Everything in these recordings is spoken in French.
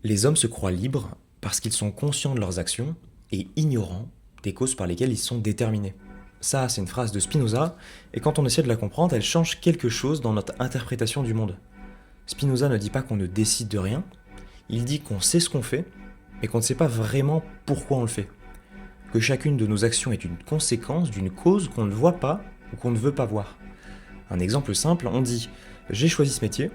Les hommes se croient libres parce qu'ils sont conscients de leurs actions et ignorants des causes par lesquelles ils sont déterminés. Ça, c'est une phrase de Spinoza, et quand on essaie de la comprendre, elle change quelque chose dans notre interprétation du monde. Spinoza ne dit pas qu'on ne décide de rien, il dit qu'on sait ce qu'on fait, mais qu'on ne sait pas vraiment pourquoi on le fait. Que chacune de nos actions est une conséquence d'une cause qu'on ne voit pas ou qu'on ne veut pas voir. Un exemple simple, on dit « j'ai choisi ce métier »,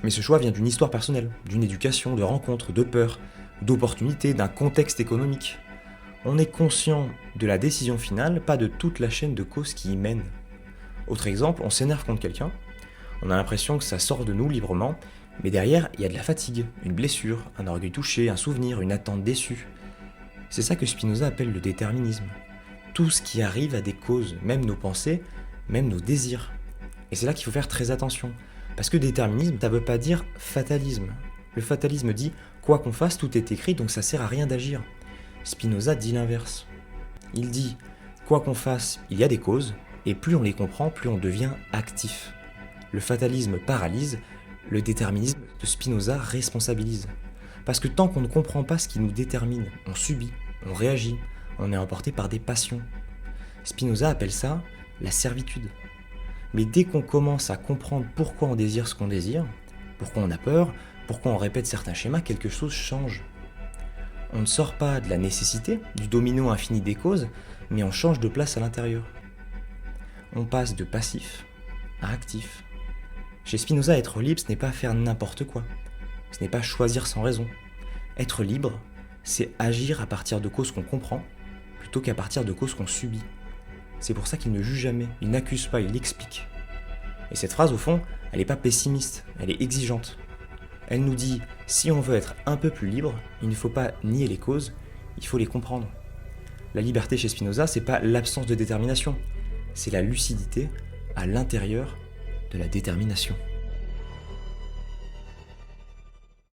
mais ce choix vient d'une histoire personnelle, d'une éducation, de rencontres, de peurs, d'opportunités, d'un contexte économique. On est conscient de la décision finale, pas de toute la chaîne de causes qui y mène. Autre exemple, on s'énerve contre quelqu'un, on a l'impression que ça sort de nous librement, mais derrière, il y a de la fatigue, une blessure, un orgueil touché, un souvenir, une attente déçue. C'est ça que Spinoza appelle le déterminisme. Tout ce qui arrive a des causes, même nos pensées, même nos désirs. Et c'est là qu'il faut faire très attention. Parce que déterminisme, ça veut pas dire fatalisme. Le fatalisme dit quoi qu'on fasse, tout est écrit, donc ça sert à rien d'agir. Spinoza dit l'inverse. Il dit quoi qu'on fasse, il y a des causes, et plus on les comprend, plus on devient actif. Le fatalisme paralyse, le déterminisme de Spinoza responsabilise. Parce que tant qu'on ne comprend pas ce qui nous détermine, on subit, on réagit, on est emporté par des passions. Spinoza appelle ça la servitude. Mais dès qu'on commence à comprendre pourquoi on désire ce qu'on désire, pourquoi on a peur, pourquoi on répète certains schémas, quelque chose change. On ne sort pas de la nécessité, du domino infini des causes, mais on change de place à l'intérieur. On passe de passif à actif. Chez Spinoza, être libre, ce n'est pas faire n'importe quoi. Ce n'est pas choisir sans raison. Être libre, c'est agir à partir de causes qu'on comprend, plutôt qu'à partir de causes qu'on subit. C'est pour ça qu'il ne juge jamais, il n'accuse pas, il explique. Et cette phrase, au fond, elle n'est pas pessimiste, elle est exigeante. Elle nous dit, si on veut être un peu plus libre, il ne faut pas nier les causes, il faut les comprendre. La liberté chez Spinoza, c'est pas l'absence de détermination, c'est la lucidité à l'intérieur de la détermination.